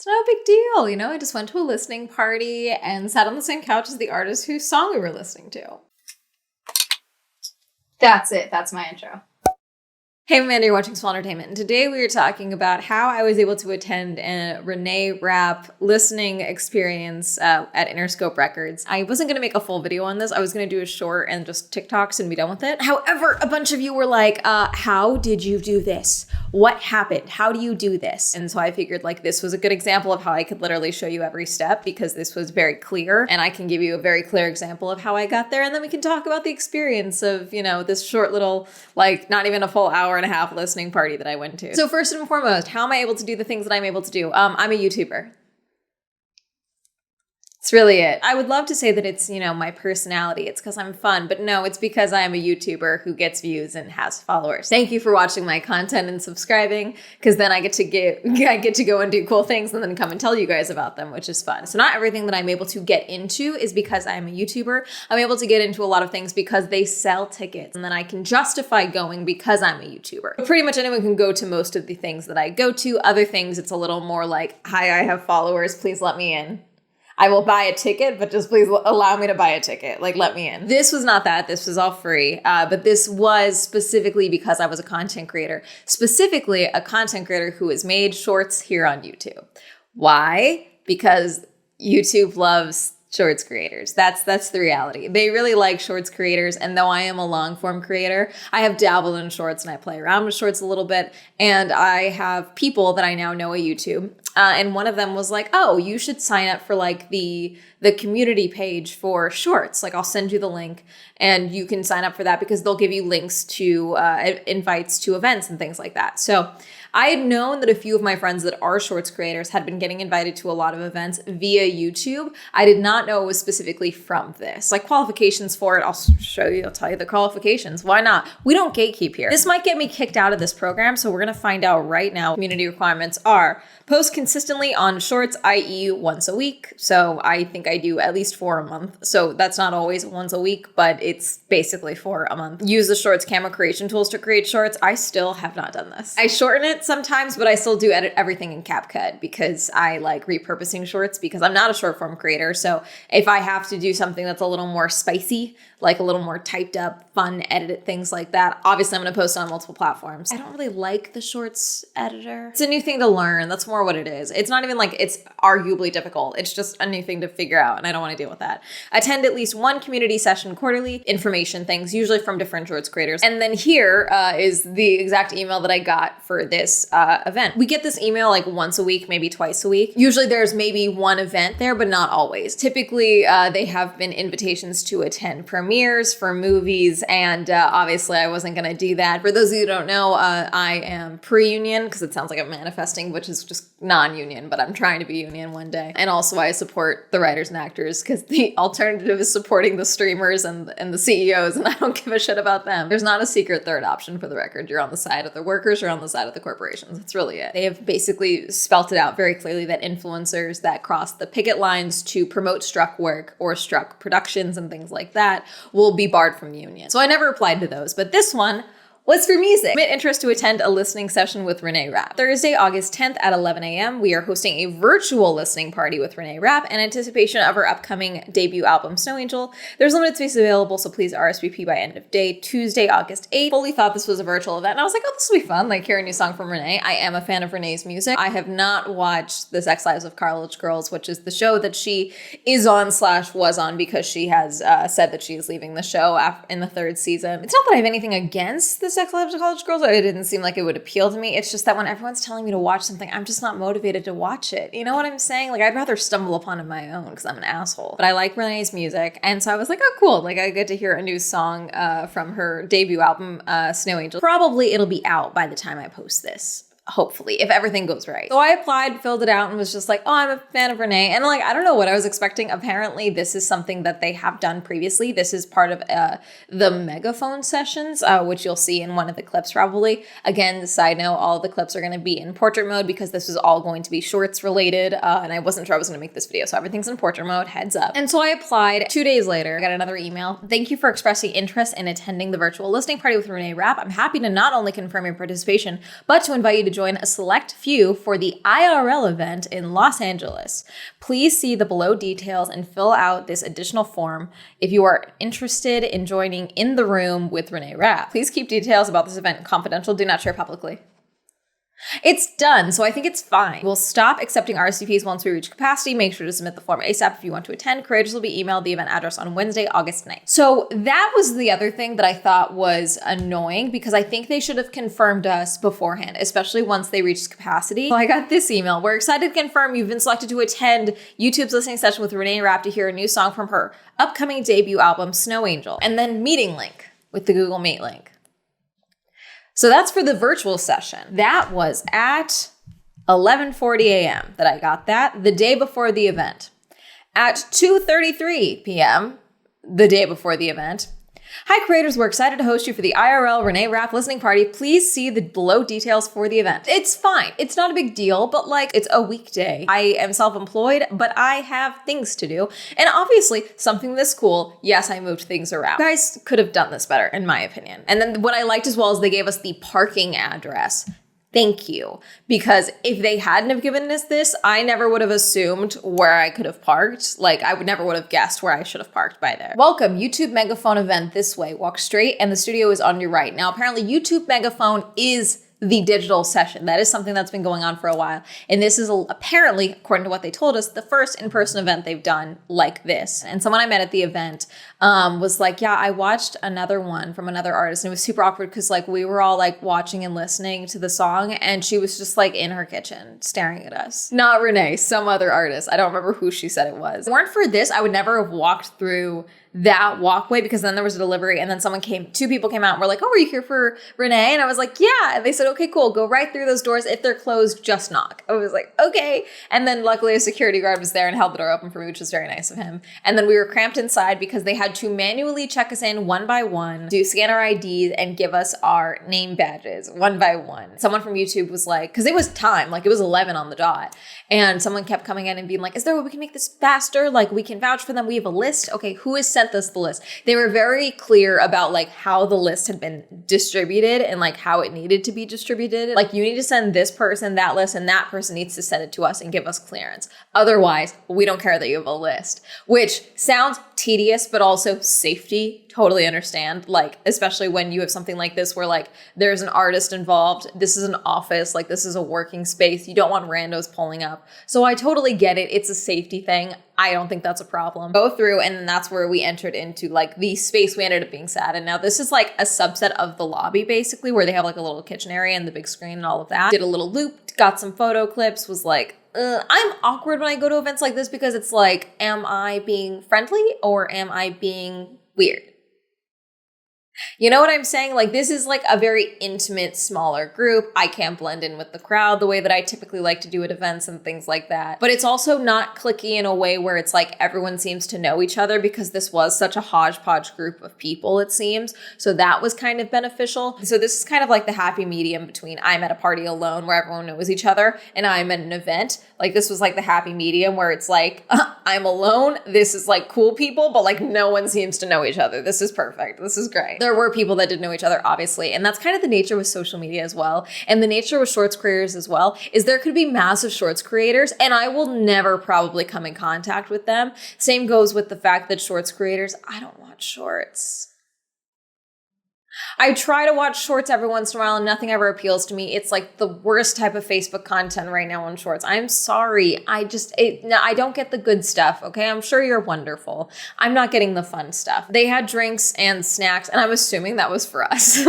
It's not a big deal, you know? I just went to a listening party and sat on the same couch as the artist whose song we were listening to. That's it. That's my intro. Hey, I'm Amanda, you're watching Swell Entertainment, and today we are talking about how I was able to attend a Renee Rapp listening experience at Interscope Records. I wasn't going to make a full video on this. I was going to do a short and just TikToks and be done with it. However, a bunch of you were like, how did you do this? What happened? How do you do this? And so I figured like this was a good example of how I could literally show you every step because this was very clear, and I can give you a very clear example of how I got there, and then we can talk about the experience of, you know, this short little, like not even a full hour and a half listening party that I went to. So first and foremost, how am I able to do the things that I'm able to do? I'm a YouTuber. It's really it. I would love to say that it's, you know, my personality. It's because I'm fun, but no, it's because I am a YouTuber who gets views and has followers. Thank you for watching my content and subscribing, because then I get to go and do cool things and then come and tell you guys about them, which is fun. So not everything that I'm able to get into is because I'm a YouTuber. I'm able to get into a lot of things because they sell tickets, and then I can justify going because I'm a YouTuber. But pretty much anyone can go to most of the things that I go to. Other things, it's a little more like, hi, I have followers, please let me in. I will buy a ticket, but just please allow me to buy a ticket. Like, let me in. This was not that. This was all free. But this was specifically because I was a content creator. Specifically, a content creator who has made shorts here on YouTube. Why? Because YouTube loves shorts creators. That's the reality. They really like shorts creators, and though I am a long form creator, I have dabbled in shorts and I play around with shorts a little bit, and I have people that I now know at YouTube, and one of them was like, oh, you should sign up for like the community page for shorts. Like, I'll send you the link and you can sign up for that because they'll give you links to invites to events and things like that. So I had known that a few of my friends that are shorts creators had been getting invited to a lot of events via YouTube. I did not know it was specifically from this. Like, qualifications for it, I'll show you, I'll tell you the qualifications. Why not? We don't gatekeep here. This might get me kicked out of this program, so we're gonna find out right now. Community requirements are post consistently on shorts, i.e. once a week. So I think I do at least 4 a month. So that's not always once a week, but it's basically 4 a month. Use the shorts camera creation tools to create shorts. I still have not done this. I shorten it sometimes, but I still do edit everything in CapCut because I like repurposing shorts because I'm not a short form creator. So if I have to do something that's a little more spicy, like a little more typed up, fun, edited things like that, obviously I'm going to post it on multiple platforms. I don't really like the shorts editor. It's a new thing to learn. That's more what it is. It's not even like it's arguably difficult. It's just a new thing to figure out, and I don't want to deal with that. Attend at least one community session quarterly, information things, usually from different shorts creators. And then here is the exact email that I got for this event. We get this email like once a week, maybe twice a week. Usually there's maybe one event there, but not always. Typically, they have been invitations to attend premieres for movies, and obviously I wasn't going to do that. For those of you who don't know, I am pre-union, because it sounds like I'm manifesting, which is just non-union, but I'm trying to be union one day. And also I support the writers and actors, because the alternative is supporting the streamers and the CEOs, and I don't give a shit about them. There's not a secret third option, for the record. You're on the side of the workers, you're on the side of the corporations. That's really it. They have basically spelt it out very clearly that influencers that cross the picket lines to promote struck work or struck productions and things like that will be barred from the union. So I never applied to those, but this one was for music. Submit interest to attend a listening session with Renee Rapp. Thursday, August 10th at 11 a.m., we are hosting a virtual listening party with Renee Rapp in anticipation of her upcoming debut album, Snow Angel. There's limited space available, so please RSVP by end of day, Tuesday, August 8th. Fully thought this was a virtual event, and I was like, oh, this will be fun, like hear a new song from Renee. I am a fan of Renee's music. I have not watched The Sex Lives of College Girls, which is the show that she is on / was on, because she has said that she is leaving the show in the 3rd season. It's not that I have anything against The Sex Lives of College Girls. It didn't seem like it would appeal to me. It's just that when everyone's telling me to watch something, I'm just not motivated to watch it. You know what I'm saying? Like, I'd rather stumble upon it on my own because I'm an asshole. But I like Renee's music, and so I was like, oh, cool. Like, I get to hear a new song from her debut album, Snow Angel. Probably it'll be out by the time I post this. Hopefully, if everything goes right. So I applied, filled it out, and was just like, oh, I'm a fan of Renee. And like, I don't know what I was expecting. Apparently, this is something that they have done previously. This is part of the megaphone sessions, which you'll see in one of the clips probably. Again, side note, all the clips are going to be in portrait mode because this is all going to be shorts related. And I wasn't sure I was going to make this video, so everything's in portrait mode, heads up. And so I applied. 2 days later, I got another email. Thank you for expressing interest in attending the virtual listening party with Renee Rapp. I'm happy to not only confirm your participation, but to invite you to join join a select few for the IRL event in Los Angeles. Please see the below details and fill out this additional form if you are interested in joining in the room with Renee Rapp. Please keep details about this event confidential. Do not share publicly. It's done, so I think it's fine. We'll stop accepting RSVPs once we reach capacity. Make sure to submit the form ASAP if you want to attend. Creators will be emailed the event address on Wednesday, August 9th. So that was the other thing that I thought was annoying because I think they should have confirmed us beforehand, especially once they reached capacity. So I got this email. We're excited to confirm you've been selected to attend YouTube's listening session with Renee Rapp to hear a new song from her upcoming debut album, Snow Angel, and then meeting link with the Google Meet link. So that's for the virtual session. That was at 11:40 a.m. that I got that the day before the event. At 2:33 p.m., the day before the event, hi creators, we're excited to host you for the IRL Renee Rapp listening party. Please see the below details for the event. It's fine. It's not a big deal, but like it's a weekday. I am self-employed, but I have things to do. And obviously something this cool, yes, I moved things around. You guys could have done this better in my opinion. And then what I liked as well is they gave us the parking address. Thank you. Because if they hadn't have given us this, I never would have assumed where I could have parked. Like I never would have guessed where I should have parked by there. Welcome, YouTube Megaphone event this way. Walk straight and the studio is on your right. Now, apparently YouTube Megaphone is the digital session. That is something that's been going on for a while. And this is apparently, according to what they told us, the first in-person event they've done like this. And someone I met at the event was like, yeah, I watched another one from another artist. And it was super awkward because like we were all like watching and listening to the song and she was just like in her kitchen staring at us. Not Renee, some other artist. I don't remember who she said it was. If it weren't for this, I would never have walked through that walkway because then there was a delivery and then two people came out and were like, oh, are you here for Renee? And I was like, yeah. And they said, okay, cool. Go right through those doors. If they're closed, just knock. I was like, okay. And then luckily a security guard was there and held the door open for me, which was very nice of him. And then we were cramped inside because they had to manually check us in one by one, scan our IDs and give us our name badges one by one. Someone from YouTube was like, because it was time, like it was 11 on the dot. And someone kept coming in and being like, is there a way we can make this faster? Like we can vouch for them. We have a list. Okay, who has sent us the list? They were very clear about like how the list had been distributed and like how it needed to be distributed. Like you need to send this person that list and that person needs to send it to us and give us clearance. Otherwise, we don't care that you have a list, which sounds tedious, but also safety. Totally understand. Like, especially when you have something like this where like there's an artist involved. This is an office, like this is a working space. You don't want randos pulling up. So I totally get it. It's a safety thing. I don't think that's a problem. Go through and then that's where we entered into like the space we ended up being sat in. Now this is like a subset of the lobby basically where they have like a little kitchen area and the big screen and all of that. Did a little loop, got some photo clips, was like, I'm awkward when I go to events like this because it's like, am I being friendly or am I being weird? You know what I'm saying? Like this is like a very intimate, smaller group. I can't blend in with the crowd the way that I typically like to do at events and things like that. But it's also not cliquey in a way where it's like everyone seems to know each other because this was such a hodgepodge group of people, it seems. So that was kind of beneficial. So this is kind of like the happy medium between I'm at a party alone where everyone knows each other and I'm at an event. Like this was like the happy medium where it's like, I'm alone. This is like cool people, but like no one seems to know each other. This is perfect. This is great. There were people that didn't know each other, obviously. And that's kind of the nature with social media as well. And the nature with shorts creators as well is there could be massive shorts creators and I will never probably come in contact with them. Same goes with the fact that shorts creators, I don't watch shorts. I try to watch shorts every once in a while and nothing ever appeals to me. It's like the worst type of Facebook content right now on shorts. I'm sorry. I don't get the good stuff, okay? I'm sure you're wonderful. I'm not getting the fun stuff. They had drinks and snacks and I'm assuming that was for us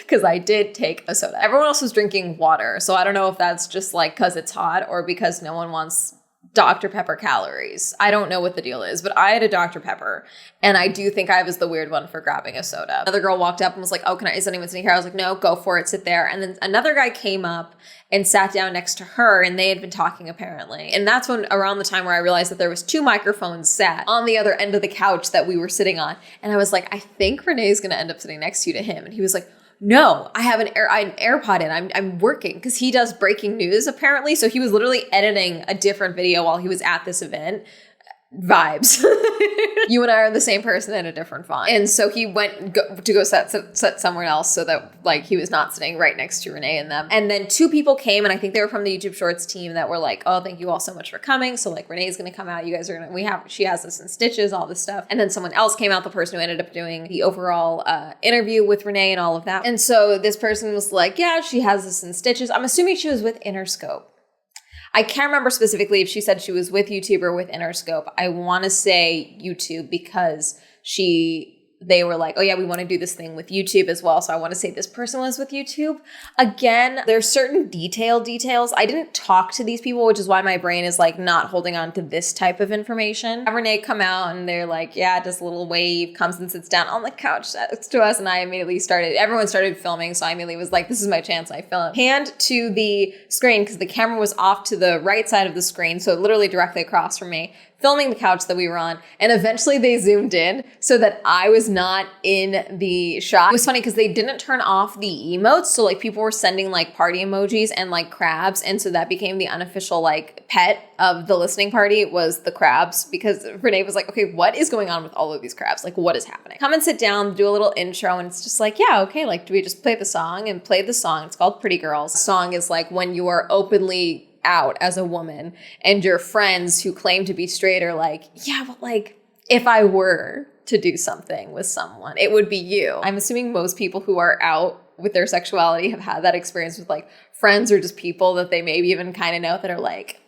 because I did take a soda. Everyone else was drinking water. So I don't know if that's just like because it's hot or because no one wants Dr. Pepper calories. I don't know what the deal is, but I had a Dr. Pepper and I do think I was the weird one for grabbing a soda. Another girl walked up and was like, oh, is anyone sitting here? I was like, no, go for it. Sit there. And then another guy came up and sat down next to her and they had been talking apparently. And that's when around the time where I realized that there was 2 microphones sat on the other end of the couch that we were sitting on. And I was like, I think Renee's going to end up sitting next to him. And he was like, no, I have an AirPod in. I'm working because he does breaking news apparently. So he was literally editing a different video while he was at this event. vibes. You and I are the same person in a different font. And so he went to go set somewhere else so that like he was not sitting right next to Renee and them. And then 2 people came, and I think they were from the YouTube Shorts team that were like, oh, thank you all so much for coming. So like Renee's going to come out. You guys are going to, she has this in stitches, all this stuff. And then someone else came out, the person who ended up doing the overall interview with Renee and all of that. And so this person was like, yeah, she has this in stitches. I'm assuming she was with Interscope. I can't remember specifically if she said she was with YouTube or with Interscope. I want to say YouTube because they were like, oh yeah, we want to do this thing with YouTube as well. So I want to say this person was with YouTube. Again, there's certain details. I didn't talk to these people, which is why my brain is like not holding on to this type of information. Renee come out and they're like, yeah, just a little wave, comes and sits down on the couch next to us. And I immediately everyone started filming. So I immediately was like, this is my chance. I film. Hand to the screen because the camera was off to the right side of the screen. So literally directly across from me, filming the couch that we were on. And eventually they zoomed in so that I was not in the shot. It was funny because they didn't turn off the emotes. So like people were sending like party emojis and like crabs. And so that became the unofficial like pet of the listening party was the crabs, because Renee was like, okay, what is going on with all of these crabs? Like what is happening? Come and sit down, do a little intro. And it's just like, yeah, okay. Like, do we just play the song? And play the song. It's called Pretty Girls. The song is like when you are openly out as a woman and your friends who claim to be straight are like, yeah, but like if I were to do something with someone, it would be you. I'm assuming most people who are out with their sexuality have had that experience with like friends or just people that they maybe even kind of know that are like,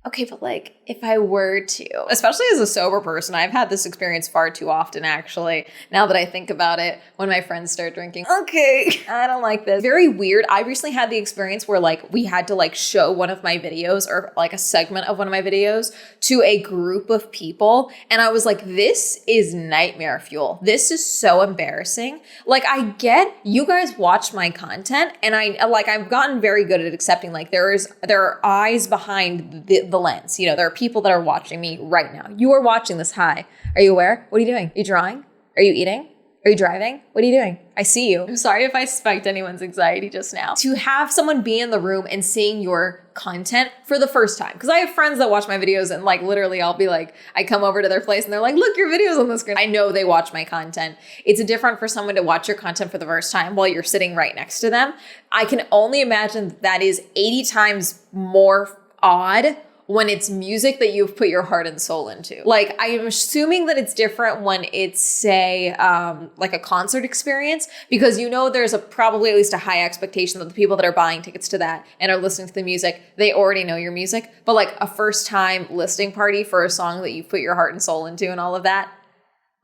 okay, but like if I were to, especially as a sober person, I've had this experience far too often actually, now that I think about it, when my friends start drinking. Okay, I don't like this. Very weird. I recently had the experience where like we had to like show one of my videos or like a segment of one of my videos to a group of people. And I was like, this is nightmare fuel. This is so embarrassing. Like I get you guys watch my content and I've gotten very good at accepting like there are eyes behind the lens. You know, there are people that are watching me right now. You are watching this. Hi. Are you aware? What are you doing? Are you drawing? Are you eating? Are you driving? What are you doing? I see you. I'm sorry if I spiked anyone's anxiety just now. To have someone be in the room and seeing your content for the first time. Because I have friends that watch my videos and like literally I'll be like, I come over to their place and they're like, look, your video's on the screen. I know they watch my content. It's different for someone to watch your content for the first time while you're sitting right next to them. I can only imagine that is 80 times more odd when it's music that you've put your heart and soul into. Like, I am assuming that it's different when it's, say, like a concert experience, because you know there's probably at least a high expectation that the people that are buying tickets to that and are listening to the music, they already know your music. But like a first-time listening party for a song that you've put your heart and soul into and all of that,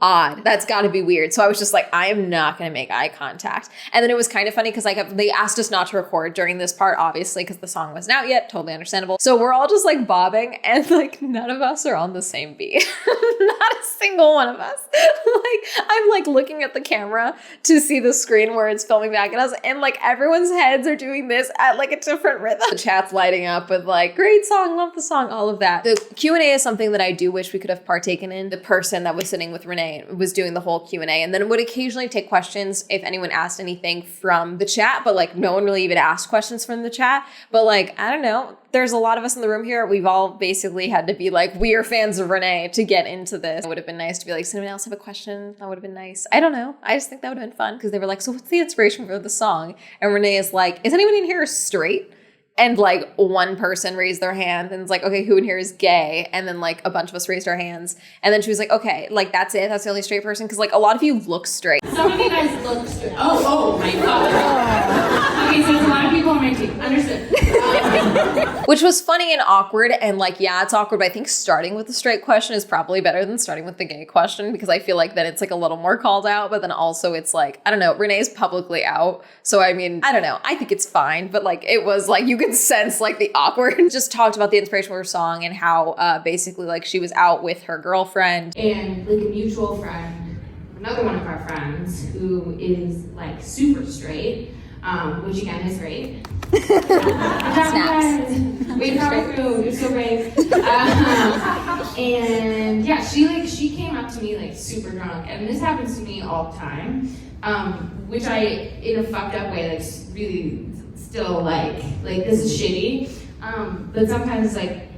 odd. That's got to be weird. So I was just like, I am not going to make eye contact. And then it was kind of funny because they asked us not to record during this part, obviously, because the song wasn't out yet. Totally understandable. So we're all just like bobbing and like none of us are on the same beat. Not a single one of us. Like I'm like looking at the camera to see the screen where it's filming back at us, and like everyone's heads are doing this at like a different rhythm. The chat's lighting up with like, great song, love the song, all of that. The Q&A is something that I do wish we could have partaken in. The person that was sitting with Renee was doing the whole Q&A, and then would occasionally take questions if anyone asked anything from the chat, but like no one really even asked questions from the chat. But like, I don't know, there's a lot of us in the room here. We've all basically had to be like, we are fans of Renee to get into this. It would have been nice to be like, does anyone else have a question? That would have been nice. I don't know. I just think that would have been fun because they were like, so what's the inspiration for the song? And Renee is like, is anyone in here straight? And like one person raised their hand and it's like, okay, who in here is gay? And then like a bunch of us raised our hands. And then she was like, okay, like that's it. That's the only straight person. Cause like a lot of you look straight. Some of you guys look straight. Oh my God. Okay, so there's a lot of people on my team. Understood. Which was funny and awkward. And like, yeah, it's awkward. But I think starting with the straight question is probably better than starting with the gay question, because I feel like then it's like a little more called out. But then also it's like, I don't know, Renee's publicly out. So I mean, I don't know. I think it's fine. But like, it was like, you could sense like the awkward. Just talked about the inspiration for her song and how basically like she was out with her girlfriend. And like a mutual friend, another one of our friends who is like super straight, which again is great. Snaps. Wait, power through. You're so brave. And yeah, she came up to me like super drunk, and this happens to me all the time, which I, in a fucked up way, like really still like this is shitty. But sometimes like,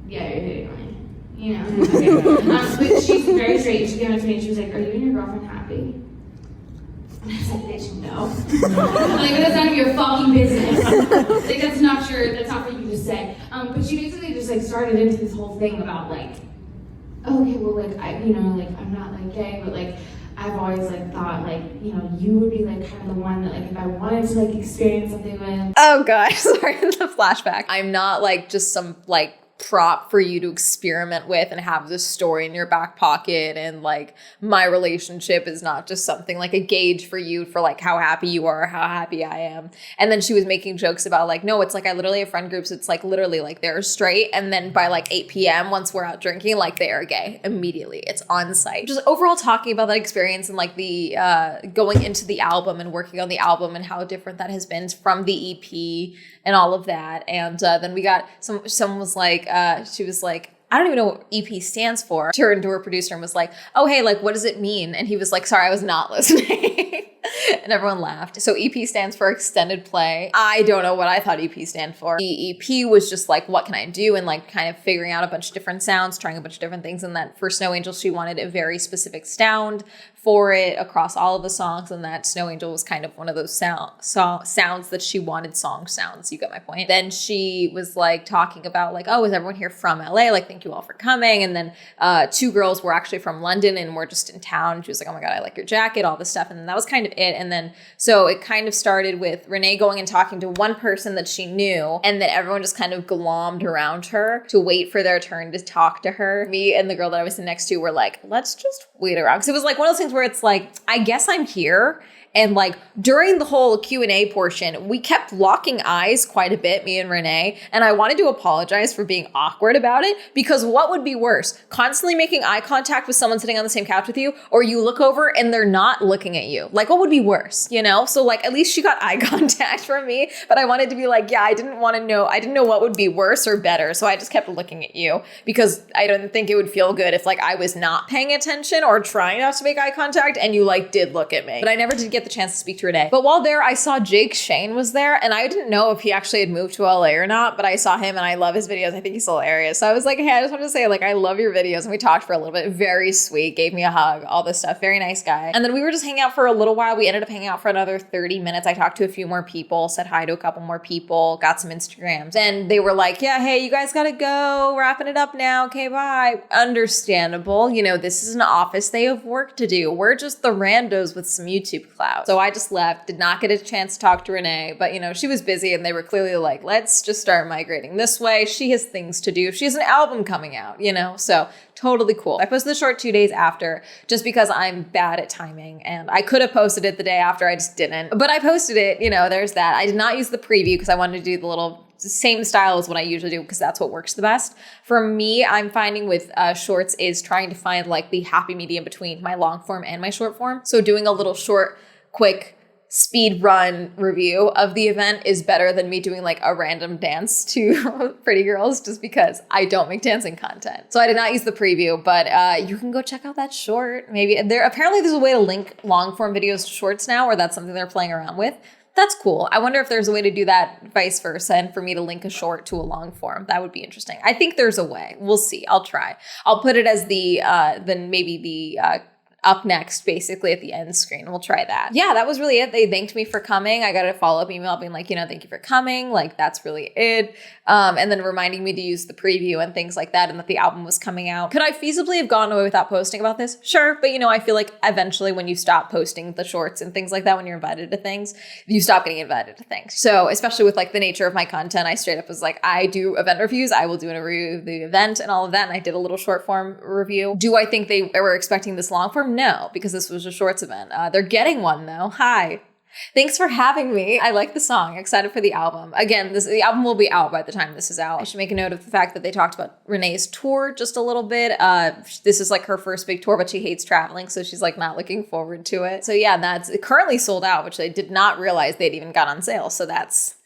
yeah, you're hitting me. you know. Okay. But she's very straight. She came up to me and she was like, "Are you and your girlfriend happy?" And I was like, "Bitch, no." Like, that's none of your fucking business. Like, that's not for you to say. But she basically just like started into this whole thing about like, okay, well, like I'm not like gay, but like I've always like thought like, you would be like kind of the one that like if I wanted to like experience something with. Oh gosh, sorry, the flashback. I'm not like just some like prop for you to experiment with and have this story in your back pocket, and like my relationship is not just something like a gauge for you for like how happy you are or how happy I am. And then she was making jokes about like, no, it's like I literally have friend groups, it's like literally like they're straight, and then by like 8 p.m. once we're out drinking, like they are gay immediately. It's on site. Just overall talking about that experience and like the going into the album and working on the album and how different that has been from the EP and all of that. And then we got someone was like, she was like, I don't even know what EP stands for. Turned to her producer and was like, oh, hey, like, what does it mean? And he was like, sorry, I was not listening. And everyone laughed. So EP stands for extended play. I don't know what I thought EP stand for. The EP was just like, what can I do? And like kind of figuring out a bunch of different sounds, trying a bunch of different things. And that for Snow Angel, she wanted a very specific sound for it across all of the songs. And that Snow Angel was kind of one of those sounds that she wanted song sounds. You get my point. Then she was like talking about like, oh, is everyone here from LA? Like, thank you all for coming. And then 2 girls were actually from London and were just in town. She was like, oh my God, I like your jacket, all this stuff. And then that was kind of it. And then, so it kind of started with Renee going and talking to one person that she knew, and then everyone just kind of glommed around her to wait for their turn to talk to her. Me and the girl that I was sitting next to were like, let's just wait around. Cause it was like one of those things where it's like, I guess I'm here. And like during the whole Q&A portion, we kept locking eyes quite a bit, me and Renee. And I wanted to apologize for being awkward about it, because what would be worse? Constantly making eye contact with someone sitting on the same couch with you, or you look over and they're not looking at you. Like, what would be worse, you know? So like, at least she got eye contact from me, but I wanted to be like, yeah, I didn't know what would be worse or better. So I just kept looking at you, because I don't think it would feel good if like I was not paying attention or trying not to make eye contact and you like did look at me. But I never did get the chance to speak to Renee. But while there, I saw Jake Shane was there, and I didn't know if he actually had moved to LA or not, but I saw him and I love his videos. I think he's hilarious. So I was like, hey, I just wanted to say like, I love your videos. And we talked for a little bit. Very sweet. Gave me a hug, all this stuff. Very nice guy. And then we were just hanging out for a little while. We ended up hanging out for another 30 minutes. I talked to a few more people, said hi to a couple more people, got some Instagrams. Then they were like, yeah, hey, you guys gotta go. Wrapping it up now. Okay, bye. Understandable. You know, this is an office. They have work to do. We're just the randos with some YouTube clout. So I just left, did not get a chance to talk to Renee, but you know, she was busy and they were clearly like, let's just start migrating this way. She has things to do. She has an album coming out, you know, so totally cool. I posted the short 2 days after just because I'm bad at timing, and I could have posted it the day after, I just didn't. But I posted it, you know, there's that. I did not use the preview because I wanted to do the little same style as what I usually do, because that's what works the best. For me, I'm finding with shorts is trying to find like the happy medium between my long form and my short form. So doing a little short, quick speed run review of the event is better than me doing like a random dance to Pretty Girls, just because I don't make dancing content. So I did not use the preview, but you can go check out that short. Maybe apparently there's a way to link long form videos to shorts now, or that's something they're playing around with. That's cool. I wonder if there's a way to do that vice versa, and for me to link a short to a long form. That would be interesting. I think there's a way. We'll see. I'll try. I'll put it as the up next, basically at the end screen. We'll try that. Yeah, that was really it. They thanked me for coming. I got a follow-up email being like, you know, thank you for coming. Like, that's really it. And then reminding me to use the preview and things like that, and that the album was coming out. Could I feasibly have gone away without posting about this? Sure. But, you know, I feel like eventually when you stop posting the shorts and things like that, when you're invited to things, you stop getting invited to things. So especially with like the nature of my content, I straight up was like, I do event reviews. I will do a review of the event and all of that. And I did a little short form review. Do I think they were expecting this long form? No, because this was a shorts event. They're getting one though. Hi. Thanks for having me. I like the song. Excited for the album. Again, the album will be out by the time this is out. I should make a note of the fact that they talked about Renee's tour just a little bit. This is like her first big tour, but she hates traveling, so she's like not looking forward to it. So yeah, that's currently sold out, which I did not realize they'd even got on sale. So that's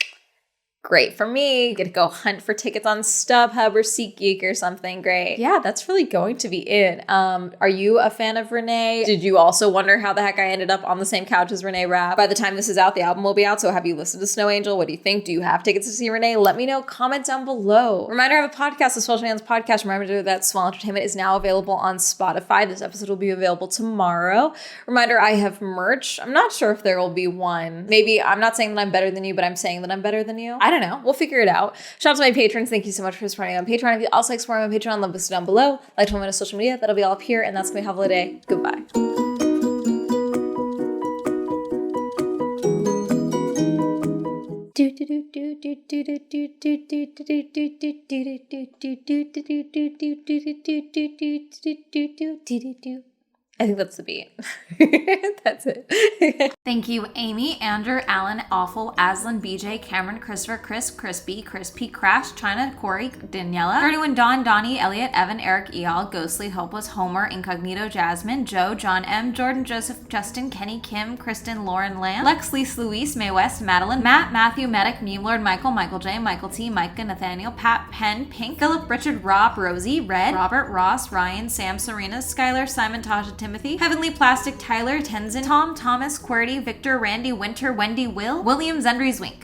Great for me. Get to go hunt for tickets on StubHub or SeatGeek or something. Great. Yeah, that's really going to be it. Are you a fan of Renee? Did you also wonder how the heck I ended up on the same couch as Renee Rapp? By the time this is out, the album will be out. So have you listened to Snow Angel? What do you think? Do you have tickets to see Renee? Let me know. Comment down below. Reminder, I have a podcast, the Swell Shenanigans Podcast. Reminder that Swell Entertainment is now available on Spotify. This episode will be available tomorrow. Reminder, I have merch. I'm not sure if there will be one. Maybe I'm not saying that I'm better than you, but I'm saying that I'm better than you. I don't know. We'll figure it out. Shout out to my patrons. Thank you so much for supporting on Patreon. If you also like supporting on Patreon, link listed down below. Like to follow me on social media. That'll be all up here. And that's going to be Have a Day. Goodbye. I think that's the beat. That's it. Thank you, Amy, Andrew, Alan, Awful, Aslan, BJ, Cameron, Christopher, Chris, Crispy, Crispy, Crash, China, Corey, Daniela, 31, Don, Donnie, Elliot, Evan, Eric, Eal, Ghostly, Hopeless, Homer, Incognito, Jasmine, Joe, John M, Jordan, Joseph, Justin, Kenny, Kim, Kristen, Lauren, Lamb, Lex, Lise, Luis, Mae West, Madeline, Matt, Matthew, Medic, Meme Lord, Michael, Michael J, Michael T, Micah, Nathaniel, Pat, Penn, Pink, Philip, Richard, Rob, Rosie, Red, Robert, Ross, Ryan, Sam, Serena, Skylar, Simon, Tasha, Timothy, Heavenly Plastic, Tyler, Tenzin, Tom, Thomas, QWERTY, Victor, Randy, Winter, Wendy, Will, William, Zendries, Wink.